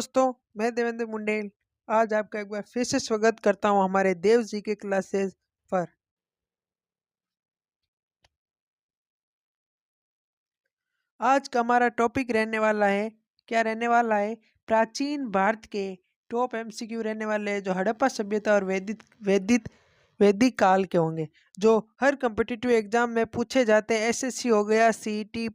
दोस्तों, मैं देवेंद्र मुंडेल आज आपका एक बार फिर से स्वागत करता हूं हमारे देव जी के क्लासेस पर। आज का हमारा टॉपिक रहने वाला है, क्या रहने वाला है, प्राचीन भारत के टॉप एमसीक्यू रहने वाले हैं जो हड़प्पा सभ्यता और वैदिक काल के होंगे, जो हर कम्पिटिटिव एग्जाम में पूछे जाते हैं। एसएससी हो गया, सीईटी,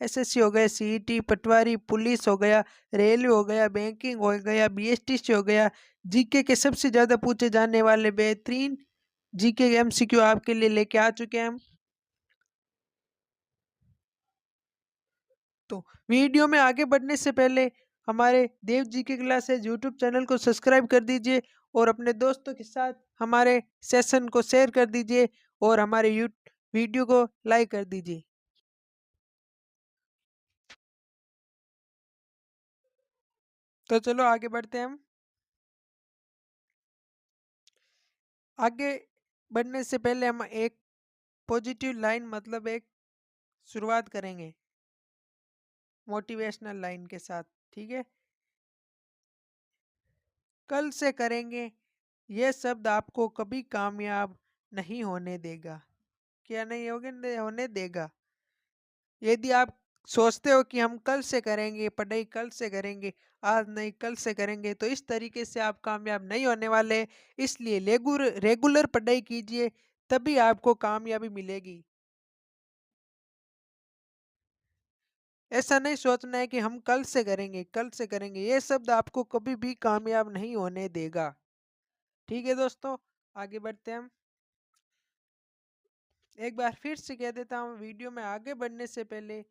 एसएससी हो गया, सीईटी, पटवारी, पुलिस हो गया, रेलवे हो गया, बैंकिंग हो गया, बीएसटीसी हो गया। जीके के सबसे ज्यादा पूछे जाने वाले बेहतरीन जीके एमसीक्यू आपके लिए लेके आ चुके हैं हम। तो वीडियो में आगे बढ़ने से पहले हमारे देव जी की क्लासेज यूट्यूब चैनल को सब्सक्राइब कर दीजिए और अपने दोस्तों के साथ हमारे सेशन को शेयर कर दीजिए और हमारे वीडियो को लाइक कर दीजिए। तो चलो आगे बढ़ते हैं हम। आगे बढ़ने से पहले हम एक पॉजिटिव लाइन मतलब एक शुरुआत करेंगे मोटिवेशनल लाइन के साथ। ठीक है, कल से करेंगे यह शब्द आपको कभी कामयाब नहीं होने देगा। क्या नहीं होने देगा। यदि आप सोचते हो कि हम कल से करेंगे पढ़ाई, कल से करेंगे, आज नहीं कल से करेंगे, तो इस तरीके से आप कामयाब नहीं होने वाले। इसलिए रेगुलर पढ़ाई कीजिए, तभी आपको कामयाबी मिलेगी। ऐसा नहीं सोचना है कि हम कल से करेंगे कल से करेंगे, ये शब्द आपको कभी भी कामयाब नहीं होने देगा। ठीक है दोस्तों, आगे बढ़ते हैं हम। एक बार फिर से कह देता हूँ, वीडियो में आगे बढ़ने से पहले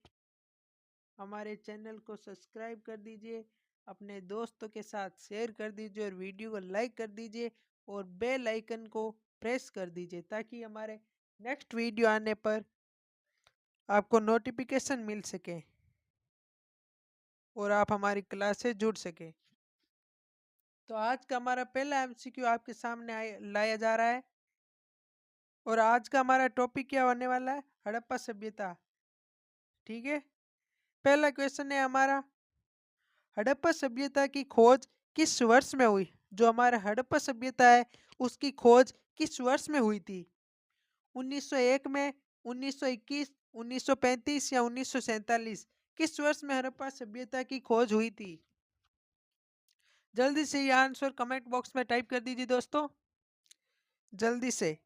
हमारे चैनल को सब्सक्राइब कर दीजिए, अपने दोस्तों के साथ शेयर कर दीजिए और वीडियो को लाइक कर दीजिए और बेल आइकन को प्रेस कर दीजिए ताकि हमारे नेक्स्ट वीडियो आने पर आपको नोटिफिकेशन मिल सके और आप हमारी क्लास से जुड़ सके। तो आज का हमारा पहला एमसीक्यू आपके सामने लाया जा रहा है और आज का हमारा टॉपिक क्या होने वाला है, हड़प्पा सभ्यता। ठीक है, पहला क्वेश्चन है हमारा, हड़प्पा सभ्यता की खोज किस वर्ष में हुई। जो हमारा हड़प्पा सभ्यता है उसकी खोज किस वर्ष में हुई थी। 1901 में, 1921, 1935 या 1947, किस वर्ष में हड़प्पा सभ्यता की खोज हुई थी। जल्दी से ये आंसर कमेंट बॉक्स में टाइप कर दीजिए दोस्तों, जल्दी से।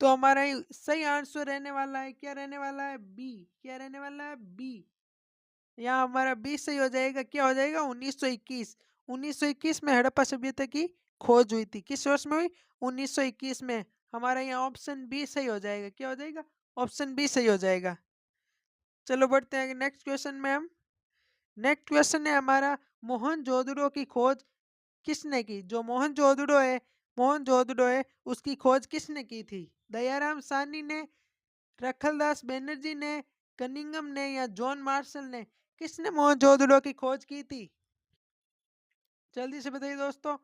तो हमारा सही आंसर रहने वाला है, क्या रहने वाला है, बी। क्या रहने वाला है, बी। यहाँ हमारा 20 सही हो जाएगा, क्या हो जाएगा, 1921। 1921 में हड़प्पा सभ्यता की खोज हुई थी। किस वर्ष में हुई, 1921 में। हमारा यहाँ ऑप्शन बी सही हो जाएगा, क्या हो जाएगा, ऑप्शन बी सही हो जाएगा। चलो बढ़ते हैं नेक्स्ट क्वेश्चन में हम। नेक्स्ट क्वेश्चन है हमारा, मोहनजोदड़ो की खोज किसने की। जो मोहनजोदड़ो है उसकी खोज किसने की थी। दयाराम साहनी ने, रखलदास बनर्जी ने, कनिंगम ने या जॉन मार्शल ने। किसने मोहनजोदड़ो की खोज की थी, जल्दी से बताइए दोस्तों।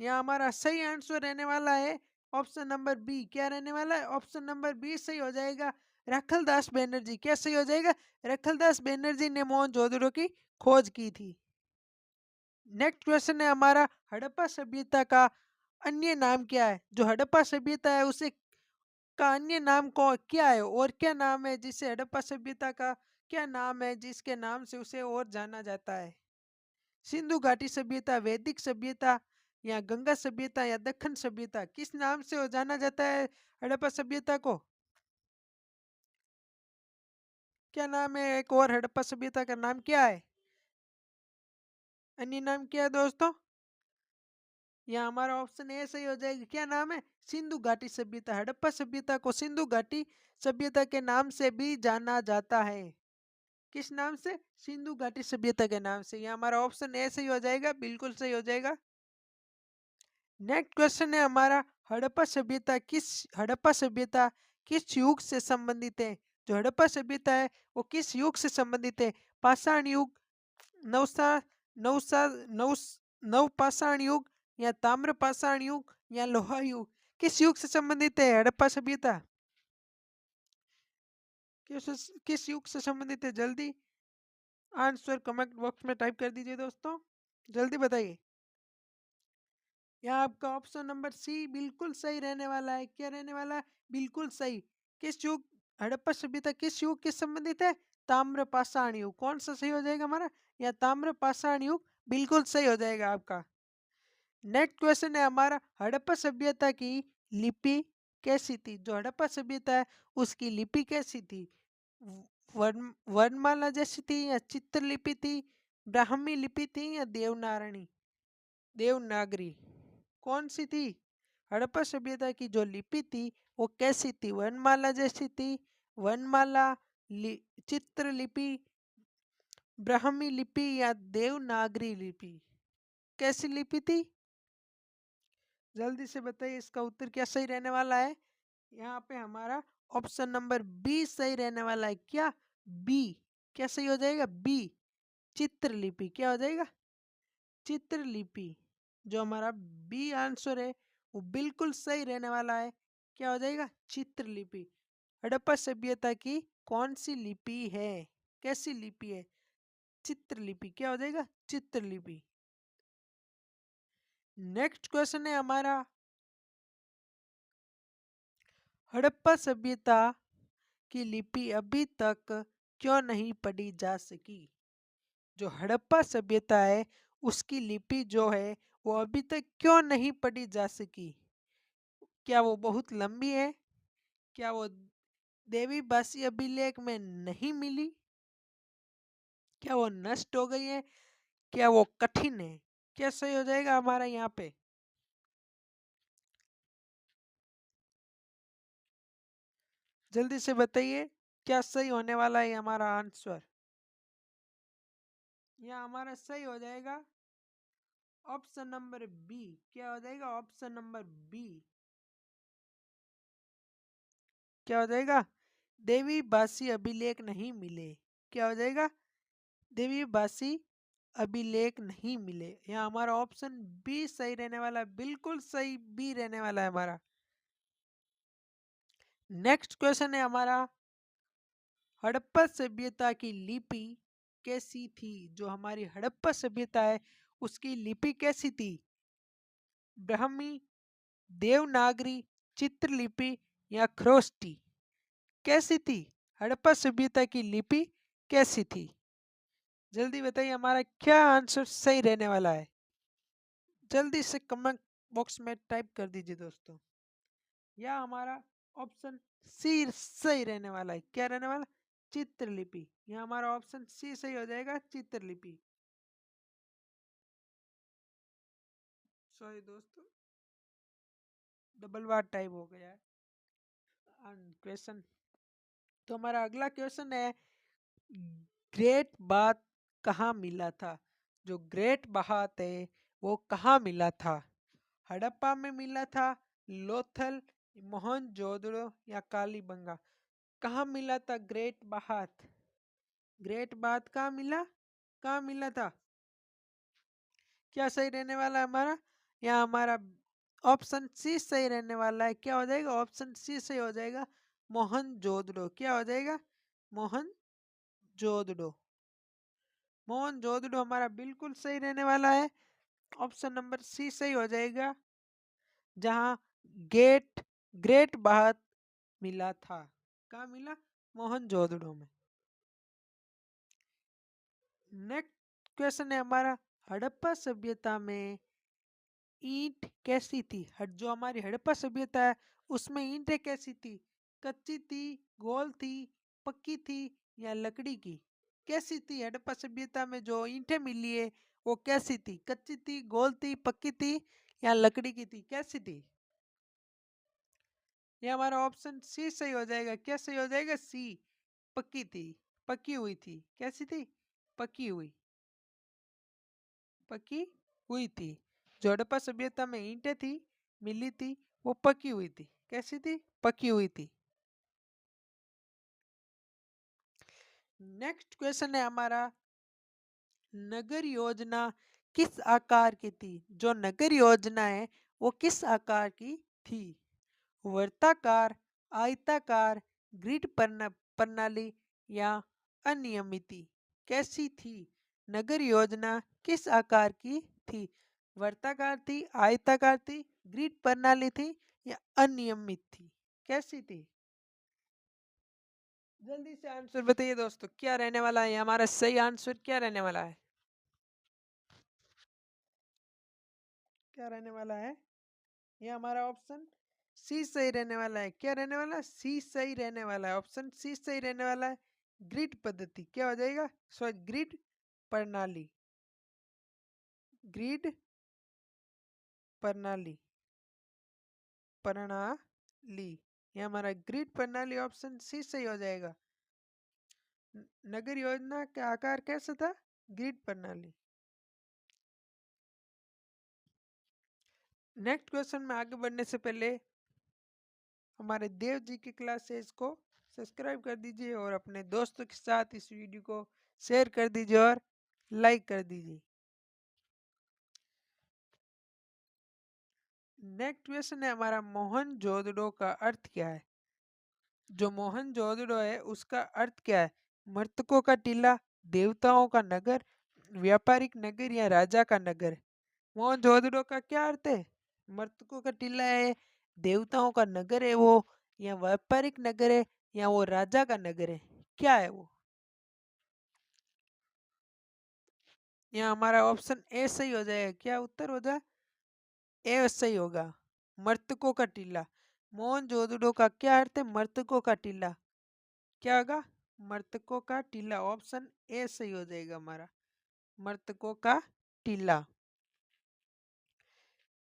यहाँ हमारा सही आंसर रहने वाला है ऑप्शन नंबर बी। क्या रहने वाला है, ऑप्शन नंबर बी सही हो जाएगा, रखलदास बनर्जी। क्या सही हो जाएगा, रखलदास बनर्जी ने मोहनजोदड़ो की खोज की थी। नेक्स्ट क्वेश्चन है हमारा, हड़प्पा सभ्यता का अन्य नाम क्या है। जो हड़प्पा सभ्यता है उसे का अन्य नाम को क्या है, और क्या नाम है जिसे हड़प्पा सभ्यता का क्या नाम है जिसके नाम से उसे और जाना जाता है। सिंधु घाटी सभ्यता, वैदिक सभ्यता या गंगा सभ्यता या दक्कन सभ्यता, किस नाम से वो जाना जाता है हड़प्पा सभ्यता को। क्या नाम है, एक और हड़प्पा सभ्यता का नाम क्या है, अन्य नाम क्या है दोस्तों। यहाँ हमारा ऑप्शन ए सही हो जाएगा, क्या नाम है, सिंधु घाटी सभ्यता। हड़प्पा सभ्यता को सिंधु घाटी सभ्यता के नाम से भी जाना जाता है। किस नाम से, सिंधु घाटी सभ्यता के नाम से। यहाँ हमारा ऑप्शन ए सही हो जाएगा, बिल्कुल सही हो जाएगा। नेक्स्ट क्वेश्चन है हमारा, हड़प्पा सभ्यता किस युग से संबंधित है। जो हड़प्पा सभ्यता है वो किस युग से संबंधित है। पाषाण युग, नवसा नवसा नव नवपाषाण युग या ताम्र पाषाण युग या लोहा युग, किस युग से संबंधित है हड़प्पा सभ्यता। किस युग से संबंधित है, जल्दी आंसर कमेंट बॉक्स में टाइप कर दीजिए दोस्तों, जल्दी बताइए। यहाँ आपका ऑप्शन नंबर सी बिल्कुल सही रहने वाला है। क्या रहने वाला है? बिल्कुल सही। किस युग, हड़प्पा सभ्यता किस युग के संबंधित है? ताम्र पाषाण युग। कौन सा सही हो जाएगा हमारा? या ताम्र पाषाण युग बिल्कुल सही हो जाएगा आपका। नेक्स्ट क्वेश्चन है हमारा, हड़प्पा सभ्यता की लिपि कैसी थी? जो हड़प्पा सभ्यता है उसकी लिपि कैसी थी? वर्णमाला जैसी थी या चित्रलिपि थी, ब्राह्मी लिपि थी या देवनारायणी देवनागरी? कौन सी थी? हड़प्पा सभ्यता की जो लिपि थी वो कैसी थी? वर्णमाला जैसी थी, वर्णमाला, चित्रलिपि, ब्राह्मी लिपि या देवनागरी लिपि? कैसी लिपि थी? जल्दी से बताइए इसका उत्तर क्या सही रहने वाला है। यहाँ पे हमारा ऑप्शन नंबर बी सही रहने वाला है। क्या? बी। क्या सही हो जाएगा? बी, चित्रलिपि। क्या हो जाएगा? चित्रलिपि। जो हमारा बी आंसर है वो बिल्कुल सही रहने वाला है। क्या हो जाएगा? चित्रलिपि। हड़प्पा सभ्यता की कौन सी लिपि है? कैसी लिपि है? चित्रलिपि। क्या हो जाएगा? चित्रलिपि। नेक्स्ट क्वेश्चन है हमारा, हड़प्पा सभ्यता की लिपि अभी तक क्यों नहीं पढ़ी जा सकी? जो हड़प्पा सभ्यता है उसकी लिपि जो है वो अभी तक क्यों नहीं पढ़ी जा सकी? क्या वो बहुत लंबी है? क्या वो देवी बासी अभिलेख में नहीं मिली? क्या वो नष्ट हो गई है? क्या वो कठिन है? क्या सही हो जाएगा हमारा यहाँ पे? जल्दी से बताइए क्या सही होने वाला है हमारा आंसर। यहाँ हमारा सही हो जाएगा ऑप्शन नंबर बी। क्या हो जाएगा? Option number B. क्या हो जाएगा? देवी बासी अभिलेख नहीं मिले। क्या हो जाएगा? देवी बासी अभिलेख नहीं मिले। यहाँ हमारा ऑप्शन बी सही रहने वाला है। बिल्कुल सही बी रहने वाला है हमारा। नेक्स्ट क्वेश्चन है हमारा, हड़प्पा सभ्यता की लिपि कैसी थी? जो हमारी हड़प्पा सभ्यता है उसकी लिपि कैसी थी? ब्राह्मी, देवनागरी, चित्रलिपि या ख्रोष्टी? कैसी थी हड़प्पा सभ्यता की लिपि? कैसी थी? जल्दी बताइए हमारा क्या आंसर सही रहने वाला है। जल्दी से कमेंट बॉक्स में टाइप कर दीजिए दोस्तों। या हमारा ऑप्शन सी सही रहने वाला है। क्या रहने वाला? चित्रलिपि। यहाँ हमारा ऑप्शन सी सही हो जाएगा, चित्रलिपि। सॉरी दोस्तों, डबल बार टाइप हो गया है क्वेश्चन। तो हमारा अगला क्वेश्चन है, ग्रेट बाथ कहाँ मिला था? जो ग्रेट बाथ है वो कहाँ मिला था? हड़प्पा में मिला था, लोथल, मोहनजोदड़ो या कालीबंगा? कहाँ मिला था ग्रेट बाथ? ग्रेट बाथ कहाँ मिला? कहाँ मिला था? क्या सही रहने वाला है हमारा? यहाँ हमारा ऑप्शन सी सही रहने वाला है। क्या हो जाएगा? ऑप्शन सी सही हो जाएगा, मोहनजोदड़ो। क्या हो जाएगा? मोहनजोदड़ो। मोहनजोदड़ो हमारा बिल्कुल सही रहने वाला है। ऑप्शन नंबर सी सही हो जाएगा, जहाँ गेट ग्रेट बाथ मिला था। कहाँ मिला? मोहनजोदड़ो में। नेक्स्ट क्वेश्चन है हमारा, हड़प्पा सभ्यता में ईंट कैसी थी? जो हमारी हड़प्पा सभ्यता है उसमें ईंटें कैसी थी? कच्ची थी, गोल थी, पक्की थी या लकड़ी की? कैसी थी हड़प्पा सभ्यता में जो ईंटें मिली है वो कैसी थी? कच्ची थी, गोल थी, पक्की थी या लकड़ी की थी? कैसी थी? ये हमारा ऑप्शन सी सही हो जाएगा। क्या सही हो जाएगा? सी, पक्की थी, पक्की हुई थी। कैसी थी? पक्की हुई, पकी हुई थी। जो हड़प्पा सभ्यता में ईंटें थी मिली थी वो पकी हुई थी। कैसी थी? पकी हुई थी। नेक्स्ट क्वेश्चन है हमारा, नगर योजना किस आकार की थी? जो नगर योजना है वो किस आकार की थी? वर्ताकार, आयताकार, ग्रिड प्रणाली या अनियमित? कैसी थी? नगर योजना किस आकार की थी? वर्ताकार थी, आयताकार थी, ग्रिड प्रणाली थी या अनियमित थी? कैसी थी? जल्दी से आंसर बताइए दोस्तों, क्या रहने वाला है हमारा सही आंसर? क्या रहने वाला है? क्या रहने वाला है? ये हमारा ऑप्शन सी सही रहने वाला है। क्या रहने वाला है? सी सही रहने वाला है। ऑप्शन सी सही रहने वाला है। ग्रिड पद्धति क्या हो जाएगा? सॉरी, ग्रिड प्रणाली। ग्रिड प्रणाली। प्रणाली, ये हमारा ग्रिड प्रणाली ऑप्शन सी सही हो जाएगा। नगर योजना का आकार कैसा था? ग्रिड प्रणाली। नेक्स्ट क्वेश्चन में आगे बढ़ने से पहले हमारे देव जी की क्लासेस को सब्सक्राइब कर दीजिए और अपने दोस्तों के साथ इस वीडियो को शेयर कर दीजिए और लाइक कर दीजिए। नेक्स्ट क्वेश्चन है हमारा, मोहनजोदड़ो का अर्थ क्या है? जो मोहनजोदड़ो है उसका अर्थ क्या है? मर्तकों का टीला, देवताओं का नगर, व्यापारिक नगर या राजा का नगर? मोहनजोदड़ो का क्या अर्थ है? मर्तकों का टीला है, देवताओं का नगर है वो, या व्यापारिक नगर है, या वो राजा का नगर है? क्या है वो? यहाँ हमारा ऑप्शन ए सही हो जाएगा। क्या उत्तर हो जाए? ए सही होगा। मर्तकों का टीला। मोहनजोदड़ो का क्या अर्थ है? मर्तकों का टीला। क्या होगा? मर्तकों का टीला। ऑप्शन ए सही हो जाएगा हमारा, मर्तकों का टीला।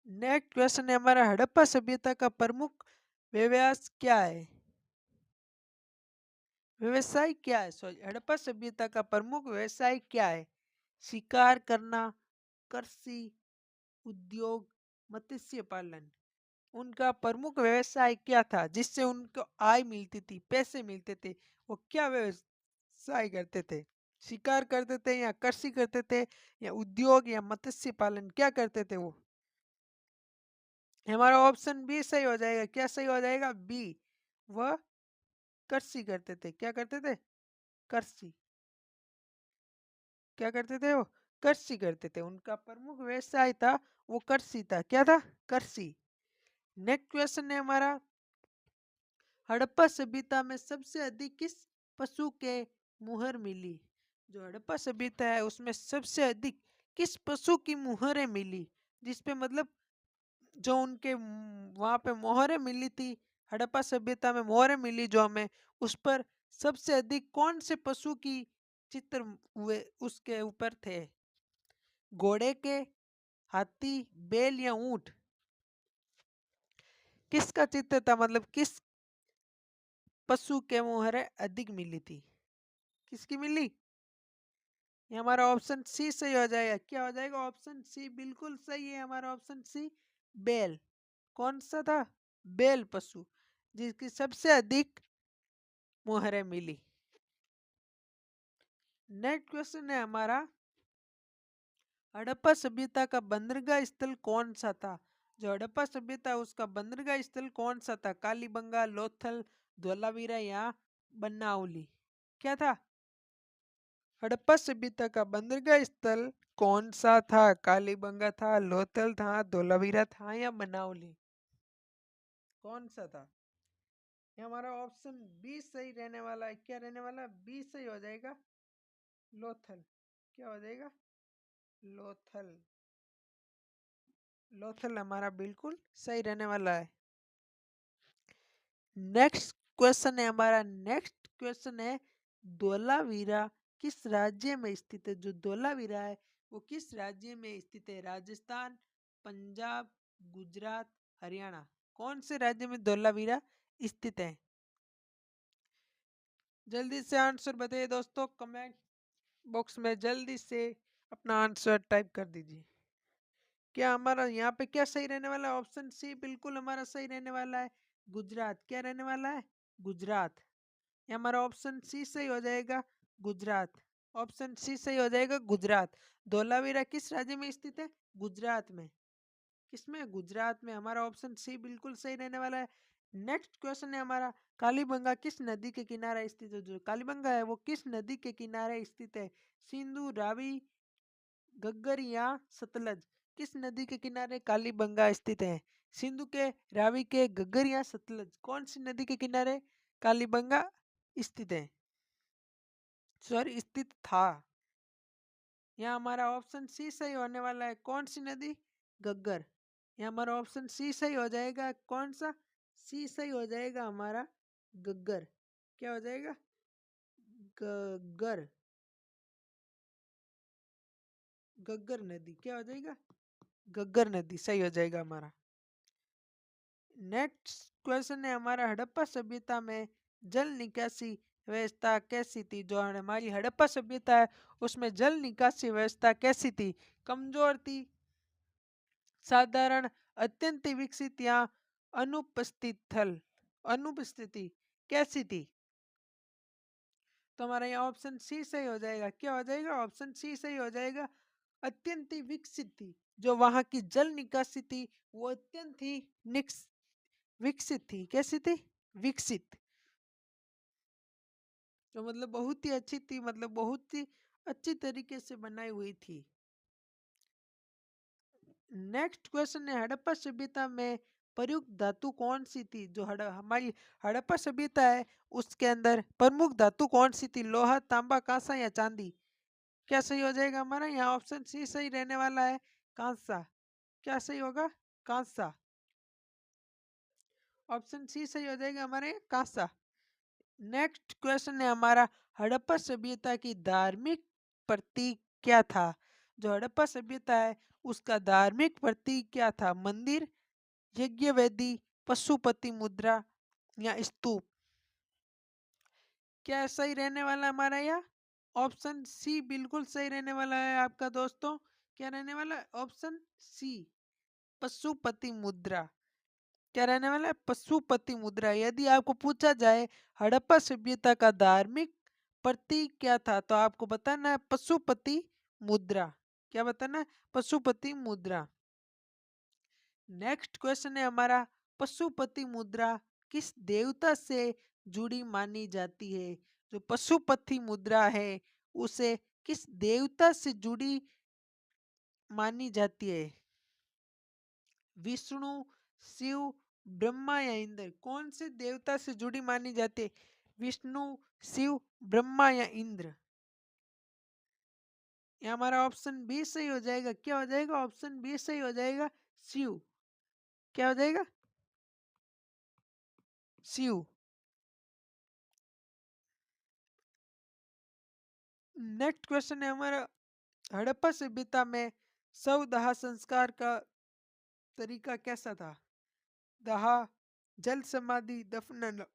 नेक्स्ट क्वेश्चन है हमारा, हड़प्पा सभ्यता का प्रमुख व्यवसाय क्या है? व्यवसाय क्या है? सॉरी, हड़प्पा सभ्यता का प्रमुख व्यवसाय क्या है? शिकार करना, कृषि, उद्योग, मत्स्य पालन? उनका प्रमुख व्यवसाय क्या था जिससे उनको आय मिलती थी, पैसे मिलते थे? वो क्या व्यवसाय करते थे? शिकार करते थे या कृषि करते थे या उद्योग या मत्स्य पालन? क्या करते थे वो? हमारा ऑप्शन बी सही हो जाएगा। क्या सही हो जाएगा? बी। वह कृषि करते थे। क्या करते थे? कृषि। क्या करते थे वो? कृषि करते थे। उनका प्रमुख व्यवसाय था वो कृषि था। क्या था? कृषि। नेक्स्ट क्वेश्चन है हमारा, हड़प्पा सभ्यता में सबसे अधिक किस पशु के मुहर मिली? जो हड़प्पा सभ्यता है उसमें सबसे अधिक किस पशु की मुहरें मिली? जिसपे मतलब जो उनके वहां पे मोहरें मिली थी, हड़प्पा सभ्यता में मोहरें मिली जो हमें, उस पर सबसे अधिक कौन से पशु की चित्र हुए उसके ऊपर थे? घोड़े के, हाथी, बैल या ऊंट? किसका चित्र था? मतलब किस पशु के मोहरें अधिक मिली थी? किसकी मिली? ये हमारा ऑप्शन सी सही हो जाएगा। क्या हो जाएगा? ऑप्शन सी बिल्कुल सही है हमारा ऑप्शन सी। बैल। कौन सा था? बैल पशु, जिसकी सबसे अधिक मोहरें मिली। नेक्स्ट क्वेश्चन है हमारा, हड़प्पा सभ्यता का बंदरगाह स्थल कौन सा था? जो हड़प्पा सभ्यता है उसका बंदरगाह स्थल कौन सा था? कालीबंगा, लोथल, धोलावीरा या बनाउली? क्या था? हड़प्पा सभ्यता का बंदरगाह स्थल कौन सा था? कालीबंगा था, लोथल था, धोलावीरा था या बनाउली? कौन सा था? ये हमारा ऑप्शन बी सही रहने वाला है। क्या रहने वाला है? बी सही हो जाएगा। लोथल। क्या हो जाएगा? लोथल। लोथल हमारा बिल्कुल सही रहने वाला है। नेक्स्ट क्वेश्चन है हमारा, नेक्स्ट क्वेश्चन है, धोलावीरा किस राज्य में स्थित है? जो धोलावीरा है वो किस राज्य में स्थित है? राजस्थान, पंजाब, गुजरात, हरियाणा? कौन से राज्य में धोलावीरा स्थित है? जल्दी से आंसर बताइए दोस्तों, कमेंट बॉक्स में जल्दी से अपना आंसर टाइप कर दीजिए। क्या हमारा यहाँ पे क्या सही रहने वाला है? ऑप्शन सी बिल्कुल हमारा सही रहने वाला है। गुजरात। क्या रहने वाला है? गुजरात। ये हमारा ऑप्शन सी सही हो जाएगा। गुजरात। ऑप्शन सी सही हो जाएगा। गुजरात। धोलावीरा किस राज्य में स्थित है? गुजरात में। किसमें? गुजरात में। हमारा ऑप्शन सी बिल्कुल सही रहने वाला है। नेक्स्ट क्वेश्चन है हमारा, कालीबंगा किस नदी के किनारे स्थित है? जो कालीबंगा है वो किस नदी के किनारे स्थित है? सिंधु, रावी, घग्गर या सतलज? किस नदी के किनारे कालीबंगा स्थित है? सिंधु के, रावी के, घग्गर या सतलज? कौन सी नदी के किनारे कालीबंगा स्थित है, सॉरी स्थित था? यहाँ हमारा ऑप्शन सी सही होने वाला है। कौन सी नदी? घग्गर। यहाँ हमारा ऑप्शन सी सही हो जाएगा। कौन सा? सी सही हो जाएगा हमारा, घग्गर। क्या हो जाएगा? घग्गर। घग्गर नदी क्या हो जाएगा? घग्गर नदी सही हो जाएगा हमारा। नेक्स्ट क्वेश्चन है हमारा, हड़प्पा सभ्यता में जल निकासी व्यवस्था कैसी थी? जो हमारी हड़प्पा सभ्यता है उसमें जल निकासी व्यवस्था कैसी थी? कमजोर थी, साधारण, अत्यंत विकसित या अनुपस्थित थल? अनुपस्थिति कैसी थी? तो हमारा यहाँ ऑप्शन सी सही हो जाएगा। क्या हो जाएगा? ऑप्शन सी सही हो जाएगा। अत्यंत ही विकसित थी। जो वहां की जल निकासी थी वो अत्यंत ही विकसित थी। कैसी थी? विकसित। तो मतलब बहुत ही अच्छी थी, मतलब बहुत ही अच्छी तरीके से बनाई हुई थी। नेक्स्ट क्वेश्चन है, हड़प्पा सभ्यता में प्रयुक्त धातु कौन सी थी? जो हमारी हड़प्पा सभ्यता है उसके अंदर प्रमुख धातु कौन सी थी? लोहा, तांबा, कांसा या चांदी? क्या सही हो जाएगा हमारा? यहाँ ऑप्शन सी सही रहने वाला है, कांसा। क्या सही होगा? कांसा। ऑप्शन सी सही हो जाएगा हमारे, कांसा। नेक्स्ट क्वेश्चन है हमारा, हड़प्पा सभ्यता की धार्मिक प्रतीक क्या था? जो हड़प्पा सभ्यता है उसका धार्मिक प्रतीक क्या था? मंदिर, यज्ञ वेदी, पशुपति मुद्रा या स्तूप? क्या सही रहने वाला हमारा? यह ऑप्शन सी बिल्कुल सही रहने वाला है आपका दोस्तों। क्या रहने वाला है? ऑप्शन सी, पशुपति मुद्रा। क्या रहने वाला है? पशुपति मुद्रा। यदि आपको पूछा जाए हड़प्पा सभ्यता का धार्मिक प्रतीक क्या था तो आपको बताना है पशुपति मुद्रा। क्या बताना है? पशुपति मुद्रा। नेक्स्ट क्वेश्चन है हमारा, पशुपति मुद्रा किस देवता से जुड़ी मानी जाती है? जो पशुपति मुद्रा है उसे किस देवता से जुड़ी मानी जाती है? विष्णु, शिव, ब्रह्मा या इंद्र? कौन से देवता से जुड़ी मानी जाती है? विष्णु, शिव, ब्रह्मा या इंद्र? ये हमारा ऑप्शन बी सही हो जाएगा। क्या हो जाएगा? ऑप्शन बी सही हो जाएगा, शिव। क्या हो जाएगा? शिव। नेक्स्ट क्वेश्चन है हमारा, हड़प्पा सभ्यता में शव दाह संस्कार का तरीका कैसा था? दाह, जल समाधि, दफनाना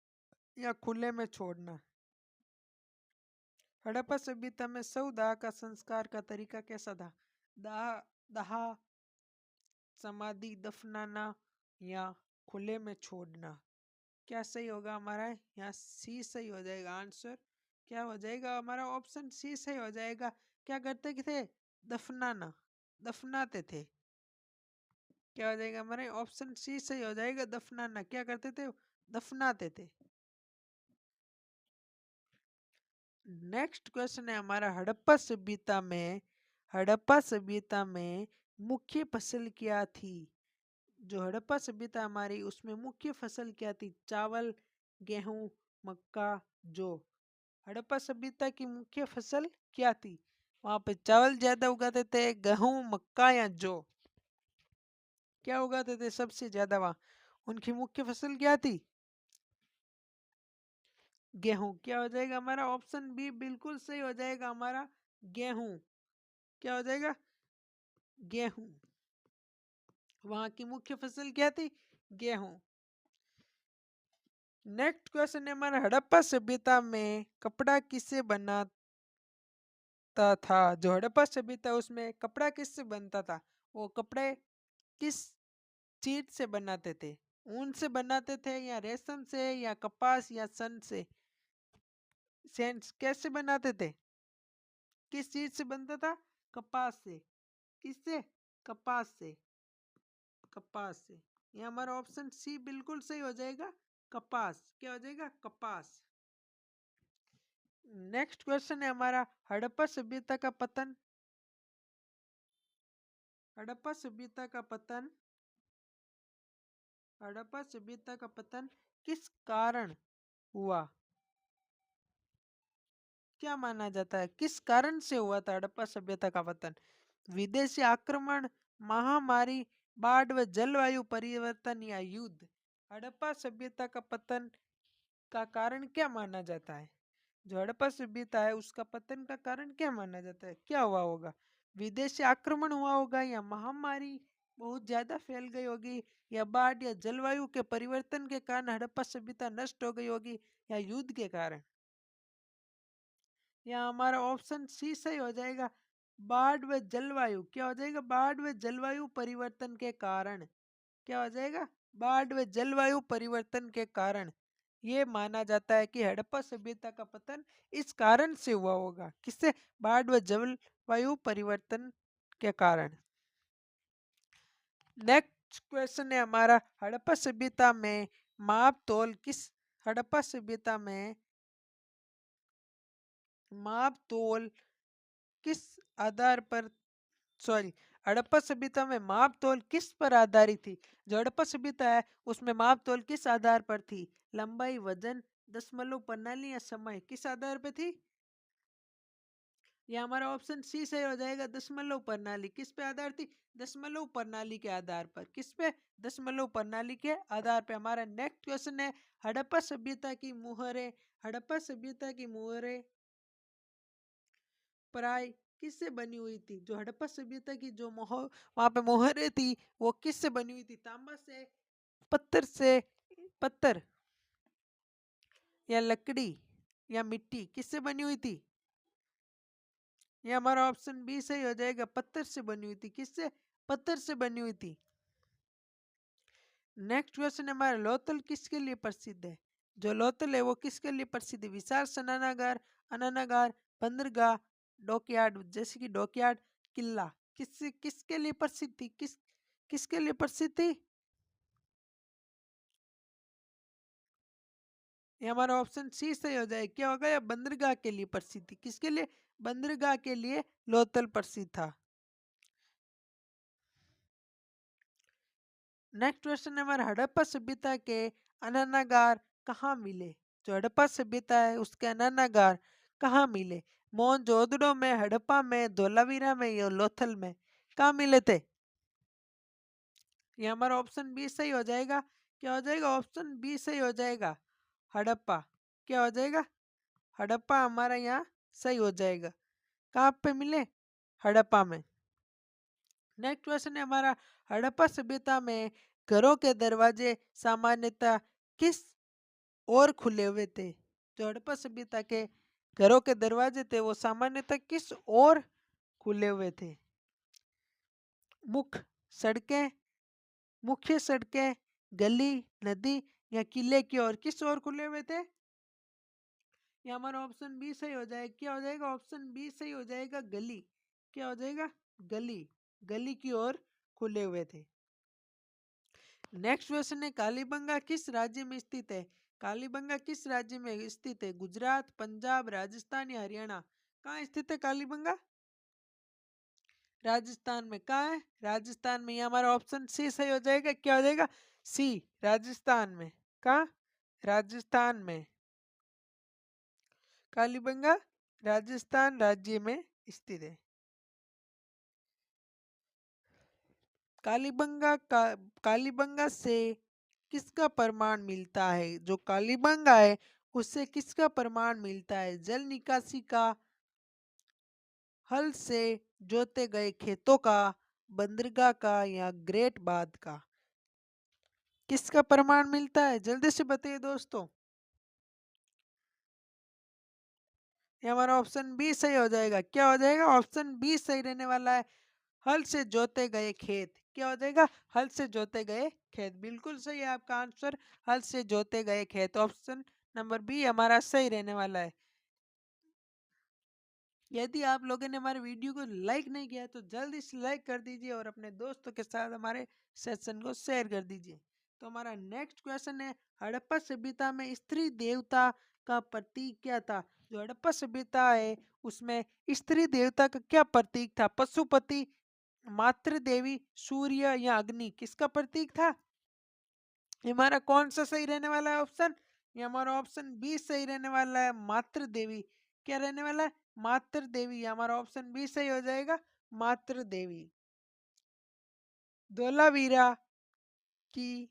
या खुले में छोड़ना? हड़प्पा सभ्यता में शव दाह का संस्कार का तरीका कैसा था? दाह, दाह, समाधि, दफनाना या खुले में छोड़ना? क्या सही होगा हमारा? यहाँ सी सही हो जाएगा आंसर। क्या हो जाएगा हमारा? ऑप्शन सी सही हो जाएगा। क्या करते थे? दफनाना, दफनाते थे। क्या हो जाएगा हमारे? ऑप्शन सी सही हो जाएगा, दफनाना। क्या करते थे? दफनाते थे। नेक्स्ट क्वेश्चन है हमारा, हड़प्पा सभ्यता में मुख्य फसल क्या थी? जो हड़प्पा सभ्यता हमारी उसमें मुख्य फसल क्या थी? चावल, गेहूं, मक्का, जौ? हड़प्पा सभ्यता की मुख्य फसल क्या थी? वहां पे चावल ज्यादा उगाते थे, गेहूं, मक्का या जौ? क्या उगाते थे सबसे ज्यादा वहां? उनकी मुख्य फसल क्या थी? गेहूं। क्या हो जाएगा हमारा? ऑप्शन बी बिल्कुल सही हो जाएगा हमारा, गेहूं। क्या हो जाएगा? गेहूं। वहां की मुख्य फसल क्या थी? गेहूं। नेक्स्ट क्वेश्चन है हमारा, हड़प्पा सभ्यता में कपड़ा किससे बनाता था? जो हड़प्पा सभ्यता उसमें कपड़ा किससे बनता था? वो कपड़े किस चीज से बनाते थे? ऊन से बनाते थे या रेशम से या कपास या सन से? सेंस कैसे बनाते थे? किस चीज से बनता था? कपास से। किससे? कपास से। कपास से। ये हमारा ऑप्शन सी बिल्कुल सही हो जाएगा, कपास। क्या हो जाएगा? कपास। नेक्स्ट क्वेश्चन है हमारा, हड़प्पा सभ्यता का पतन। हड़प्पा सभ्यता का पतन, हड़प्पा सभ्यता का पतन किस कारण हुआ? क्या माना जाता है, किस कारण से हुआ था हड़प्पा सभ्यता का पतन? विदेशी आक्रमण, महामारी, बाढ़ व जलवायु परिवर्तन या युद्ध? हड़प्पा सभ्यता का पतन का कारण क्या माना जाता है? जो हड़प्पा सभ्यता है उसका पतन का कारण क्या माना जाता है? क्या हुआ होगा? विदेशी आक्रमण हुआ होगा, या महामारी बहुत ज्यादा फैल गई होगी, या बाढ़ या जलवायु के परिवर्तन के कारण हड़प्पा सभ्यता नष्ट हो गई होगी, या युद्ध के कारण? या हमारा ऑप्शन सी सही हो जाएगा, बाढ़ व जलवायु। क्या हो जाएगा? बाढ़ व जलवायु परिवर्तन के कारण। क्या हो जाएगा? बाढ़ व जलवायु परिवर्तन के कारण ये माना जाता है कि हड़प्पा सभ्यता का पतन इस कारण से हुआ होगा। किससे? बाढ़ व जलवायु परिवर्तन के कारण। नेक्स्ट क्वेश्चन है हमारा, हड़प्पा सभ्यता में माप तोल किस? हड़प्पा सभ्यता में माप तोल किस आधार पर, सॉरी, हड़प्पा सभ्यता में माप तोल किस पर आधारित थी? जो हड़प्पा सभ्यता है उसमें माप तोल किस आधार पर थी? लंबाई, वजन, दशमलव प्रणाली या समय? किस आधार पे थी? ये हमारा ऑप्शन सी सही हो जाएगा, दशमलव प्रणाली। किस पे आधार थी? दशमलव प्रणाली के आधार पर। किस पे? दशमलव प्रणाली के आधार पे। हमारा नेक्स्ट क्वेश्चन है, हड़प्पा सभ्यता की मुहरें। हड़प्पा सभ्यता की मुहरें प्राय किससे बनी हुई थी? जो हड़प्पा सभ्यता की जो वहां पे मोहरें थी वो किससे बनी हुई थी? तांबा से, पत्थर से, पत्थर या लकड़ी या मिट्टी? किससे बनी हुई थी? ये हमारा ऑप्शन बी सही हो जाएगा, पत्थर से बनी हुई थी। किससे? पत्थर से बनी हुई थी। नेक्स्ट क्वेश्चन हमारा, लोथल किसके लिए प्रसिद्ध है? जो लोथल है वो किसके लिए प्रसिद्ध है? विशाल स्नानागार, अनानागार, बंदरगाह, डॉकयार्ड। जैसे कि डॉकयार्ड, किला। किसके लिए प्रसिद्ध थी? किसके लिए प्रसिद्ध थी? ये हमारा ऑप्शन सी सही हो जाए। क्या होगा? या बंदरगाह के लिए प्रसिद्ध थी। किसके लिए? बंदरगाह के लिए लोथल प्रसिद्ध था। नेक्स्ट क्वेश्चन है हमारा, हड़प्पा सभ्यता के अनन्नागार कहाँ मिले? जो हड़प्पा सभ्यता है उसके अनन्नागार कहाँ मिले? मोहनजोदड़ो में, हड़प्पा में, धोलावीरा में या लोथल में? कहाँ मिले थे? ये हमारा ऑप्शन बी सही हो जाएगा। क्या हो जाएगा? ऑप्शन बी सही हो जाएगा, हड़प्पा। क्या हो जाएगा? हड़प्पा हमारा यहाँ सही हो जाएगा। कहाँ पे मिले? हड़प्पा में। नेक्स्ट क्वेश्चन है हमारा, हड़प्पा सभ्यता में घरों के दरवाजे सामान्यतः किस ओर खुले हुए थे? जो हड़प्पा सभ्यता के घरों के दरवाजे थे वो सामान्यतः किस ओर खुले हुए थे? मुख्य सड़कें, मुख्य सड़कें, गली, नदी या किले की ओर? किस ओर खुले हुए थे? ये हमारा ऑप्शन बी सही हो जाएगा। क्या हो जाएगा? ऑप्शन बी सही हो जाएगा, गली। क्या हो जाएगा? गली। गली की ओर खुले हुए थे। नेक्स्ट क्वेश्चन है, कालीबंगा किस राज्य में स्थित है? कालीबंगा किस राज्य में स्थित है? गुजरात, पंजाब, राजस्थान या हरियाणा? कहाँ स्थित है कालीबंगा? राजस्थान में। कहाँ है? राजस्थान में। ये हमारा ऑप्शन सी सही हो जाएगा। क्या हो जाएगा? सी, राजस्थान में। कहाँ? राजस्थान में। कालीबंगा राजस्थान राज्य में स्थित है। कालीबंगा का, कालीबंगा से किसका प्रमाण मिलता है? जो कालीबंगा है उससे किसका प्रमाण मिलता है? जल निकासी का, हल से जोते गए खेतों का, बंदरगाह का या ग्रेट बांध का? किसका प्रमाण मिलता है? जल्दी से बताइए दोस्तों। ये हमारा ऑप्शन बी सही हो जाएगा। क्या हो जाएगा? ऑप्शन बी सही रहने वाला है, हल से जोते गए खेत। क्या हो जाएगा? हल से जोते गए खेत। बिल्कुल सही है आपका आंसर, हल से जोते गए खेत। ऑप्शन नंबर बी हमारा सही रहने वाला है। यदि आप लोगों ने हमारे वीडियो को लाइक नहीं किया है तो जल्दी से लाइक कर दीजिए और अपने दोस्तों के साथ हमारे सेशन को शेयर कर दीजिए। तो हमारा नेक्स्ट क्वेश्चन है, हड़प्पा सभ्यता में स्त्री देवता का प्रतीक क्या था? जो हड़प्पा सभ्यता है उसमें स्त्री देवता का क्या प्रतीक था? पशुपति, मातृ देवी, सूर्य या अग्नि, किसका प्रतीक था? ये हमारा कौन सा सही रहने वाला है ऑप्शन? ये हमारा ऑप्शन बी सही रहने वाला है, मातृ देवी। क्या रहने वाला है? मातृ देवी। ये हमारा ऑप्शन बी सही हो जाएगा, मातृ देवी। धोलावीरा की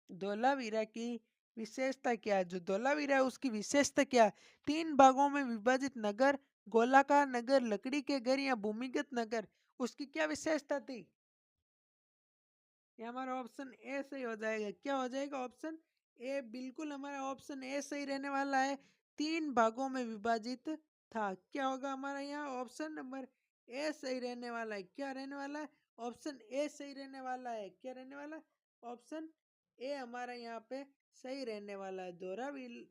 धोलावीरा की विशेषता क्या है? जो धोलावीरा है उसकी विशेषता क्या है? 3 भागों में विभाजित नगर, गोलाकार नगर, लकड़ी के घर या भूमिगत नगर, उसकी क्या विशेषता थी? ये हमारा ऑप्शन ए सही हो जाएगा। क्या हो जाएगा? Option A. बिल्कुल हमारा ऑप्शन ए सही रहने वाला है, 3 भागों में विभाजित था। क्या होगा हमारा यहाँ? ऑप्शन नंबर ए सही रहने वाला है। क्या रहने वाला है? ऑप्शन ए सही रहने वाला है। क्या रहने वाला है? ऑप्शन ए हमारा यहाँ पे सही रहने वाला है।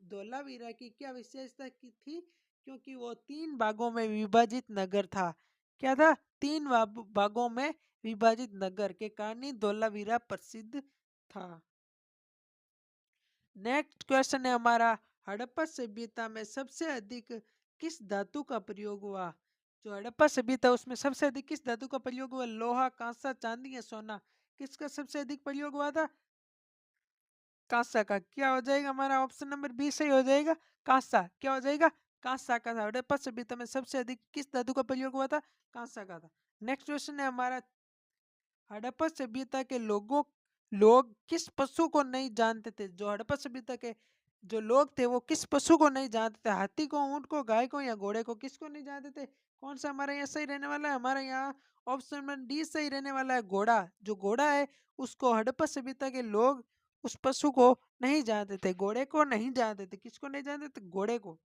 धोलावीरा की क्या विशेषता की थी? क्योंकि वो 3 भागों में विभाजित नगर था। क्या था? 3 भागों में विभाजित नगर के कारण ही धोलावीरा प्रसिद्ध था। नेक्स्ट क्वेश्चन है हमारा, हड़प्पा सभ्यता में सबसे अधिक किस धातु का प्रयोग हुआ? जो हड़प्पा सभ्यता उसमें सबसे अधिक किस धातु का प्रयोग हुआ? लोहा, कांसा, चांदी या सोना, किसका सबसे अधिक प्रयोग हुआ था? कांसा का। क्या हो जाएगा हमारा? ऑप्शन नंबर बी सही हो जाएगा, कांसा। क्या हो जाएगा? कांसा का था। हड़प्पा सभ्यता में सबसे अधिक किस धातु का प्रयोग हुआ था? कांसा का था। नेक्स्ट क्वेश्चन है हमारा, हड़प्पा सभ्यता के लोग किस पशु को नहीं जानते थे? जो हड़प्पा सभ्यता के जो लोग थे वो किस पशु को नहीं जानते थे? हाथी को, ऊंट को, गाय को या घोड़े को, किसको नहीं जानते थे? कौन सा हमारा यहाँ सही रहने वाला है? हमारा यहाँ ऑप्शन नंबर डी सही रहने वाला है, घोड़ा। जो घोड़ा है उसको हड़प्पा सभ्यता के लोग उस पशु को नहीं जानते थे, घोड़े को नहीं जानते थे। किसको नहीं जानते थे? घोड़े को।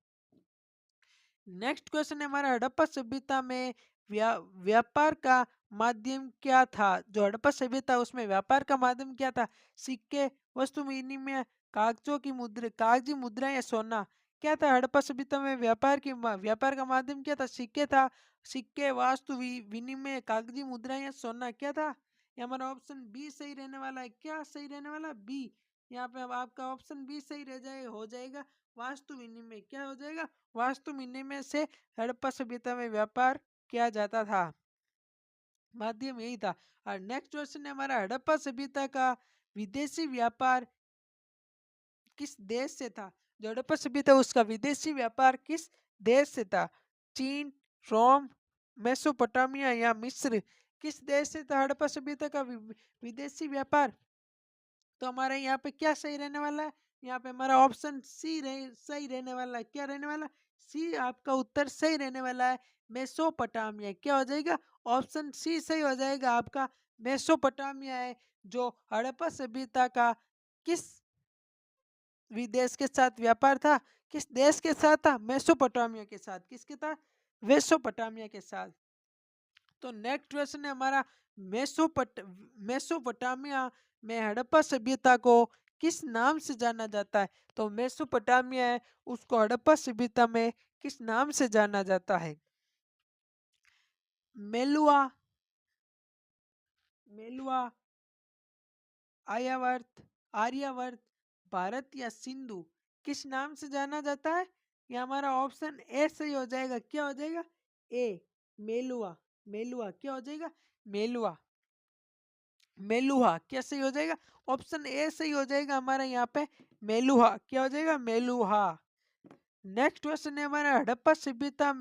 नेक्स्ट क्वेश्चन है हमारा, हड़प्पा सभ्यता में व्यापार का माध्यम क्या था? जो हड़प्पा सभ्यता उसमें व्यापार का माध्यम क्या था? सिक्के, वस्तु विनिमय, कागजों की मुद्रा, कागजी मुद्रा या सोना, क्या था हड़प्पा सभ्यता में? व्यापार का माध्यम क्या था? सिक्के था। सिक्के, विनिमय, कागजी मुद्रा या सोना, क्या था? ये हमारा ऑप्शन बी सही रहने वाला है। क्या सही रहने वाला? बी। यहाँ पे अब आपका ऑप्शन बी सही रह जाए हो जाएगा, वास्तु विनिमय। क्या हो जाएगा? वास्तु विनिमय से हड़प्पा सभ्यता में व्यापार किया जाता था, माध्यम यही था। और नेक्स्ट क्वेश्चन है हमारा, हड़प्पा सभ्यता का विदेशी व्यापार किस देश से था? जो हड़प्पा सभ्यता उसका विदेशी व्यापार किस देश से था? चीन, रोम, मेसोपोटामिया या मिस्र, किस देश से था हड़प्पा सभ्यता का विदेशी व्यापार? तो हमारे यहाँ पे क्या सही रहने वाला है? यहाँ पे हमारा ऑप्शन सी सही रहने वाला है। क्या रहने वाला? सी आपका उत्तर सही रहने वाला है, मेसोपोटामिया। क्या हो जाएगा? ऑप्शन सी सही हो जाएगा आपका, मेसोपोटामिया है जो हड़प्पा सभ्यता का किस विदेश के साथ व्यापार था? किस देश के साथ था? मेसोपोटामिया के साथ। किसके था? मेसोपोटामिया के साथ। तो नेक्स्ट क्वेश्चन है हमारा, मेसोपट मेसोपोटामिया में हड़प्पा सभ्यता को किस नाम से जाना जाता है? तो मेसोपोटामिया है उसको हड़प्पा सभ्यता में किस नाम से जाना जाता है? मेलुआ, मेलुआ, आर्यावर्त, आर्यावर्त, भारत या सिंधु, किस नाम से जाना जाता है? ये हमारा ऑप्शन ए सही हो जाएगा। क्या हो जाएगा? ए, मेलुआ। मेलुआ क्या हो जाएगा? मेलुआ। मेलुहा। क्या सही हो जाएगा? ऑप्शन ए सही हो जाएगा हमारा यहाँ पे, मेलुहा। क्या हो जाएगा? मेलुहा। नेक्स्ट क्वेश्चन है हमारा, हड़प्पा सभ्यता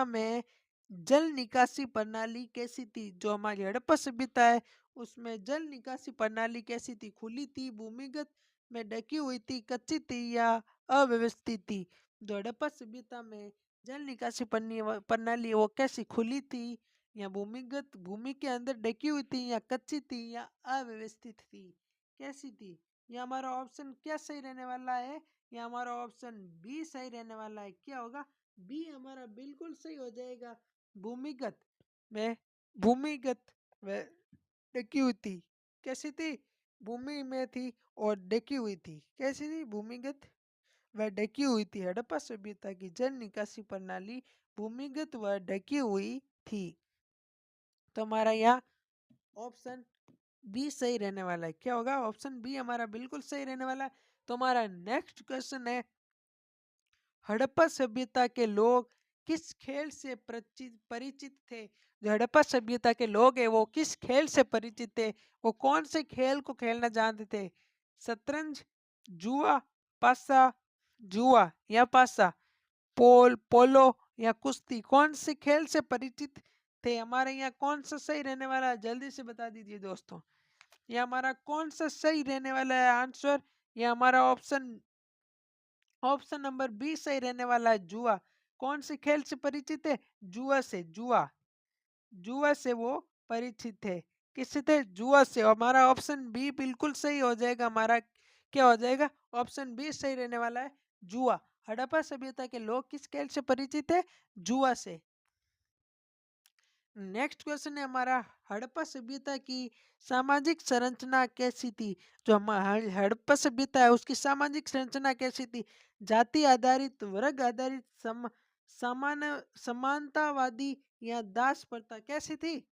में जल निकासी प्रणाली कैसी थी? जो हमारी हड़प्पा सभ्यता है उसमें जल निकासी प्रणाली कैसी थी? खुली थी, भूमिगत में ढकी हुई थी, कच्ची थी या अव्यवस्थित थी? जो हड़प्पा सभ्यता में जल निकासी प्रणाली वो कैसी? खुली थी या भूमिगत, भूमि के अंदर ढकी हुई थी या कच्ची थी या अव्यवस्थित थी? कैसी थी? ये हमारा ऑप्शन क्या सही रहने वाला है? ये हमारा ऑप्शन बी सही रहने वाला है। क्या होगा? बी हमारा बिल्कुल सही हो जाएगा, भूमिगत में, भूमिगत में ढकी हुई थी। कैसी थी? भूमि में थी और ढकी हुई थी। कैसी थी? भूमिगत व ढकी हुई थी। हड़प्पा सभ्यता की जल निकासी प्रणाली भूमिगत व ढकी हुई थी। तो हमारा यहाँ ऑप्शन बी सही रहने वाला है। क्या होगा? ऑप्शन बी हमारा बिल्कुल सही रहने वाला है। तो हमारा नेक्स्ट क्वेश्चन है, हड़प्पा सभ्यता के लोग किस खेल से परिचित थे? जो हड़प्पा सभ्यता के लोग हैं वो किस खेल से परिचित थे? वो कौन से खेल को खेलना जानते थे? शतरंज, जुआ, पासा, जुआ या पासा, पोलो या कुश्ती, कौन से खेल से परिचित थे? हमारे यहाँ कौन सा सही रहने वाला है? जल्दी से बता दीजिए दोस्तों। ये हमारा कौन सा सही रहने वाला है आंसर? ये हमारा ऑप्शन नंबर बी सही रहने वाला है, जुआ। कौन से खेल से परिचित है? जुआ से। जुआ, जुआ से वो परिचित थे। किससे थे? जुआ से। हमारा ऑप्शन बी बिल्कुल सही हो जाएगा। हमारा क्या हो जाएगा? ऑप्शन बी सही रहने वाला है, जुआ। हड़प्पा सभ्यता के लोग किस खेल से परिचित है? जुआ से। नेक्स्ट क्वेश्चन है हमारा, हड़प्पा सभ्यता की सामाजिक संरचना कैसी थी? जो हमारी हड़प्पा सभ्यता है उसकी सामाजिक संरचना कैसी थी? जाति आधारित, वर्ग आधारित, समानतावादी या दास प्रथा, कैसी थी?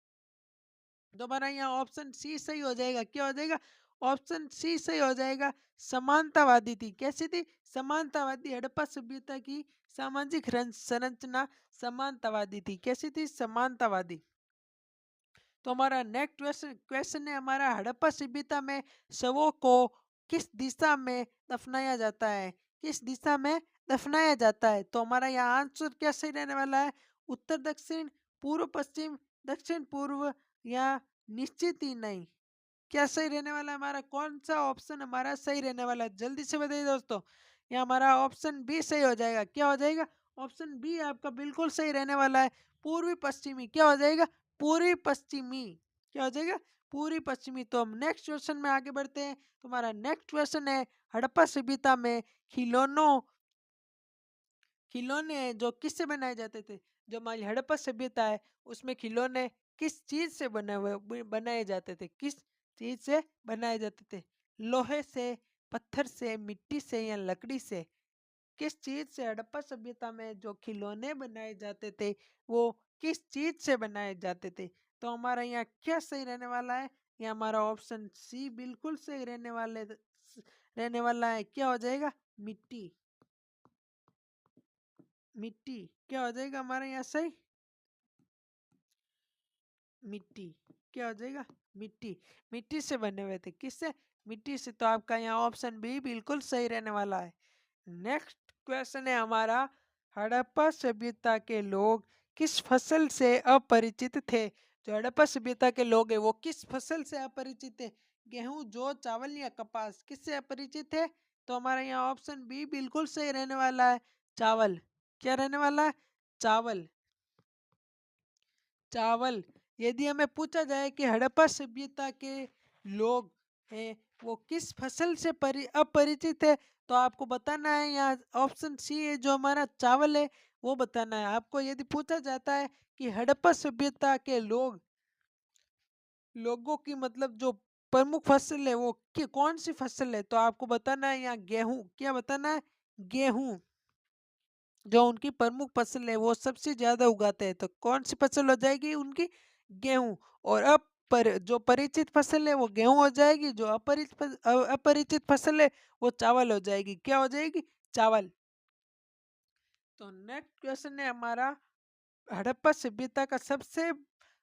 दोबारा यहाँ ऑप्शन सी सही हो जाएगा। क्या हो जाएगा? ऑप्शन सी सही हो जाएगा, समानतावादी थी। कैसी थी? समानतावादी। हड़प्पा सभ्यता की सामाजिक संरचना समानतावादी थी। कैसी थी? समानतावादी। तो हमारा नेक्स्ट क्वेश्चन है हमारा, हड़प्पा सभ्यता में शवों को किस दिशा में दफनाया जाता है? किस दिशा में दफनाया जाता है? तो हमारा यहाँ आंसर क्या सही रहने वाला है? उत्तर दक्षिण, पूर्व पश्चिम, दक्षिण पूर्व या निश्चित ही नहीं। क्या सही रहने वाला है? हमारा कौन सा ऑप्शन हमारा सही रहने वाला है? जल्दी से बताइए दोस्तों। ये हमारा ऑप्शन बी सही हो जाएगा। क्या हो जाएगा? ऑप्शन बी आपका बिल्कुल सही रहने वाला है, पूर्वी पश्चिमी। क्या हो जाएगा? पूर्वी पश्चिमी। क्या हो जाएगा? पूर्वी पश्चिमी। तो हम नेक्स्ट क्वेश्चन में आगे बढ़ते हैं। तुम्हारा नेक्स्ट क्वेश्चन है, हड़प्पा सभ्यता में खिलौनों खिलौने जो किससे बनाए जाते थे? जो हमारी हड़प्पा सभ्यता है उसमें खिलौने किस चीज से बनाए जाते थे? किस चीज से बनाए जाते थे? लोहे से, पत्थर से, मिट्टी से या लकड़ी से? किस चीज से हड़प्पा सभ्यता में जो खिलौने बनाए जाते थे वो किस चीज से बनाए जाते थे? तो हमारा यहाँ क्या सही रहने वाला है? ये हमारा ऑप्शन सी बिल्कुल सही रहने वाला है। क्या हो जाएगा? मिट्टी। मिट्टी। क्या हो जाएगा हमारे यहाँ सही? मिट्टी। क्या हो जाएगा? मिट्टी। मिट्टी से बने हुए थे। किससे? मिट्टी से। तो आपका यहाँ ऑप्शन बी बिल्कुल सही रहने वाला है। नेक्स्ट क्वेश्चन है हमारा, हड़प्पा सभ्यता के लोग किस फसल से अपरिचित थे? जो हड़प्पा सभ्यता के लोग हैं वो किस फसल से अपरिचित थे? गेहूं, जौ, चावल या कपास, किससे अपरिचित थे? तो हमारा यहाँ ऑप्शन बी बिल्कुल सही रहने वाला है, चावल। क्या रहने वाला है? चावल। चावल। यदि हमें पूछा जाए कि हड़प्पा सभ्यता के लोग हैं वो किस फसल से अपरिचित है, तो आपको बताना है यहाँ ऑप्शन सी है जो हमारा चावल है वो बताना है आपको। यदि पूछा जाता है कि हड़प्पा सभ्यता के लोगों की मतलब जो प्रमुख फसल है वो कौन सी फसल है, तो आपको बताना है यहाँ गेहूं। क्या बताना है? गेहूं। जो उनकी प्रमुख फसल है वो सबसे ज्यादा उगाते हैं, तो कौन सी फसल हो जाएगी उनकी? गेहूं। और अब जो परिचित फसल है वो गेहूं हो जाएगी, जो अपरिचित फसल है वो चावल हो जाएगी। क्या हो जाएगी? चावल। तो नेक्स्ट क्वेश्चन है हमारा, हड़प्पा सभ्यता का सबसे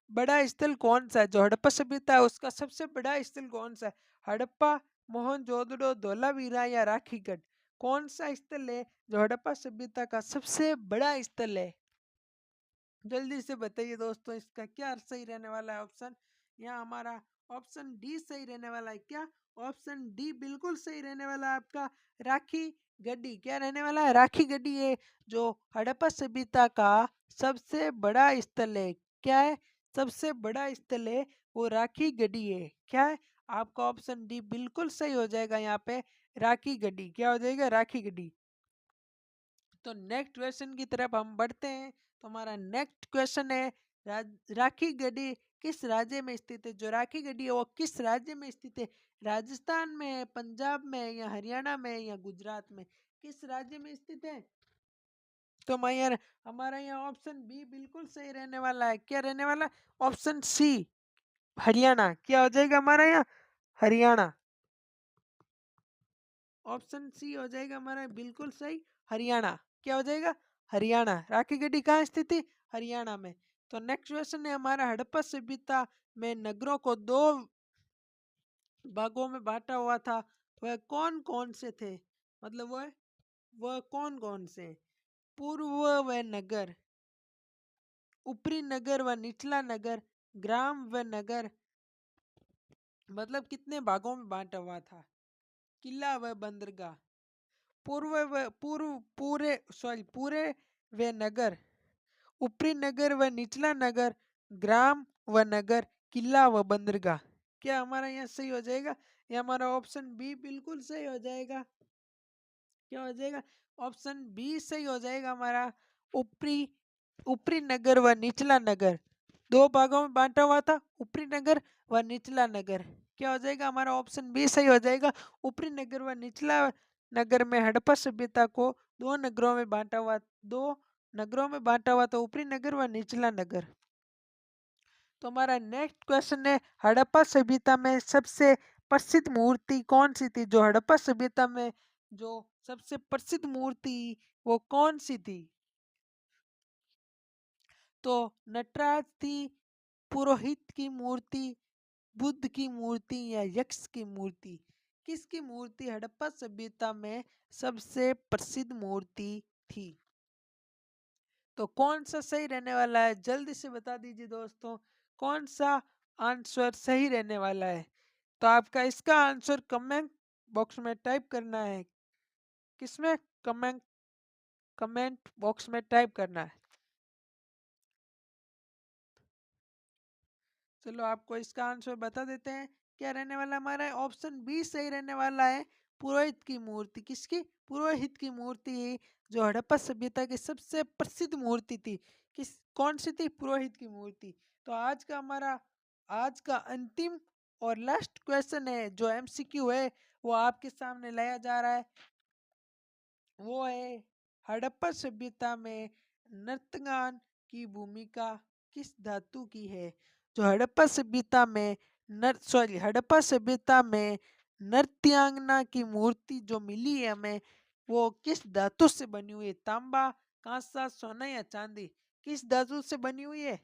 बड़ा स्थल कौन सा है? जो हड़प्पा सभ्यता है उसका सबसे बड़ा स्थल कौन सा है? हड़प्पा, मोहनजोदड़ो, धोलावीरा या राखीगढ़, कौन सा स्थल है जो हड़प्पा सभ्यता का सबसे बड़ा स्थल है? जल्दी से बताइए दोस्तों, इसका क्या सही रहने वाला है ऑप्शन? यहाँ हमारा ऑप्शन डी सही रहने वाला है। क्या? ऑप्शन डी बिल्कुल सही रहने वाला है आपका, राखी गड्डी। क्या रहने वाला है? राखी गड्डी है जो हड़प्पा सभ्यता का सबसे बड़ा स्थल है। क्या है? सबसे बड़ा स्थल है वो राखी गड्डी है। क्या है? आपका ऑप्शन डी बिल्कुल सही हो जाएगा यहाँ पे, राखी गड्डी। क्या हो जाएगा? राखी गड्डी। तो नेक्स्ट क्वेश्चन की तरफ हम बढ़ते हैं। तो हमारा नेक्स्ट क्वेश्चन है, राखी गढ़ी किस राज्य में स्थित है? जो राखी गढ़ी है वो किस राज्य में स्थित है? राजस्थान में, पंजाब में या हरियाणा में या गुजरात में? किस राज्य में स्थित है? तो मैं यार हमारा यहाँ ऑप्शन बी बिल्कुल सही रहने वाला है। क्या रहने वाला? Option C Haryana. क्या हो जाएगा हमारा यहाँ? हरियाणा। ऑप्शन सी हो जाएगा हमारा बिल्कुल सही, हरियाणा। क्या हो जाएगा? हरियाणा। राखी गढ़ी कहाँ स्थित है? हरियाणा में। तो नेक्स्ट क्वेश्चन है हमारा, हड़प्पा सभ्यता में नगरों को दो भागों में बांटा हुआ था, वह कौन कौन से थे? मतलब वह कौन कौन से? पूर्व व नगर, ऊपरी नगर व निचला नगर, ग्राम व नगर। मतलब कितने भागों में बांटा हुआ था? किला व बंदरगाह, पूरे व नगर, ऊपरी नगर व निचला नगर, ग्राम व नगर, किला व बंदरगाह। क्या हमारा यहाँ सही हो जाएगा? ये हमारा ऑप्शन बी बिल्कुल सही हो जाएगा। क्या हो जाएगा? ऑप्शन बी सही हो जाएगा हमारा। ऊपरी ऊपरी नगर व निचला नगर, दो भागों में बांटा हुआ था, ऊपरी नगर व निचला नगर। क्या हो जाएगा? हमारा ऑप्शन बी सही हो जाएगा। ऊपरी नगर व निचला नगर में हड़प्पा सभ्यता को दो नगरों में बांटा हुआ था, ऊपरी नगर व निचला नगर। तो हमारा नेक्स्ट क्वेश्चन है, हड़प्पा सभ्यता में सबसे प्रसिद्ध मूर्ति कौन सी थी? जो हड़प्पा सभ्यता में जो सबसे प्रसिद्ध मूर्ति वो कौन सी थी? तो नटराज थी, पुरोहित की मूर्ति, बुद्ध की मूर्ति या यक्ष की मूर्ति? किसकी मूर्ति हड़प्पा सभ्यता में सबसे प्रसिद्ध मूर्ति थी? तो कौन सा सही रहने वाला है? जल्दी से बता दीजिए दोस्तों, कौन सा आंसर सही रहने वाला है? तो आपका इसका आंसर कमेंट बॉक्स में टाइप करना है। किसमें? कमेंट कमेंट बॉक्स में टाइप करना है। चलो आपको इसका आंसर बता देते हैं। क्या रहने वाला हमारा? ऑप्शन बी सही रहने वाला है, पुरोहित की मूर्ति। किसकी? पुरोहित की मूर्ति, जो हड़प्पा सभ्यता की सबसे प्रसिद्ध मूर्ति थी। कौन सी थी? पुरोहित की मूर्ति। तो आज का अंतिम और लास्ट क्वेश्चन है, जो एमसीक्यू है, वो आपके सामने लाया जा रहा है। वो है, हड़प्पा सभ्यता में नर्तगान की भूमिका किस धातु की है? जो हड़प्पा सभ्यता में नर्तयांगना की मूर्ति जो मिली है हमें, वो किस धातु से बनी हुई है? तांबा, कांसा, सोना या चांदी? किस धातु से बनी हुई है?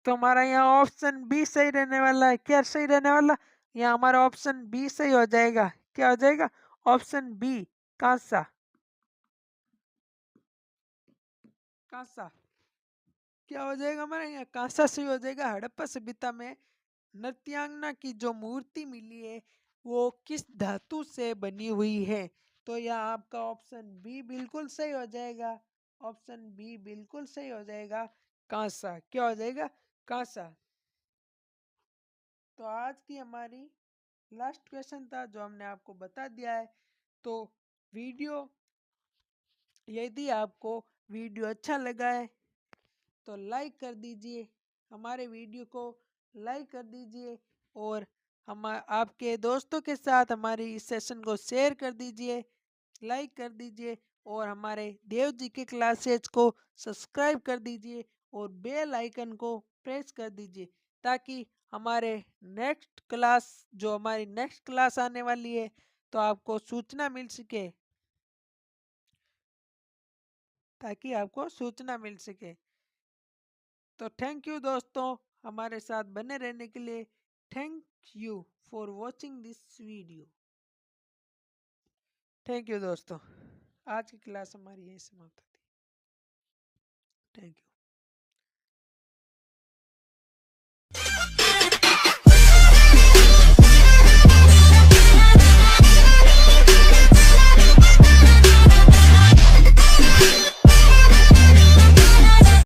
तो हमारा यहाँ ऑप्शन बी सही रहने वाला है। क्या सही रहने वाला? यहाँ हमारा ऑप्शन बी सही हो जाएगा। क्या हो जाएगा? ऑप्शन बी, कांसा। कांसा। क्या हो जाएगा हमारा यहाँ? कांसा सही हो जाएगा। हड़प्पा सभ्यता में नृत्यांगना की जो मूर्ति मिली है, वो किस धातु से बनी हुई है? तो यहाँ आपका ऑप्शन बी बिल्कुल सही हो जाएगा। ऑप्शन बी बिल्कुल सही हो जाएगा, कांसा। क्या हो जाएगा? कांसा। तो आज की हमारी लास्ट क्वेश्चन था, जो हमने आपको बता दिया है। तो वीडियो यदि आपको वीडियो अच्छा लगा है तो लाइक कर दीजिए, हमारे वीडियो को लाइक कर दीजिए, और हम आपके दोस्तों के साथ हमारी इस सेशन को शेयर कर दीजिए, लाइक कर दीजिए, और हमारे देव जी के क्लासेज को सब्सक्राइब कर दीजिए, और बेल आइकन को प्रेस कर दीजिए, ताकि हमारी नेक्स्ट क्लास आने वाली है, तो आपको सूचना मिल सके, तो थैंक यू दोस्तों, हमारे साथ बने रहने के लिए। Thank you for watching this video. Thank you दोस्तों। आज की क्लास हमारी यही समाप्त होती है। Thank you.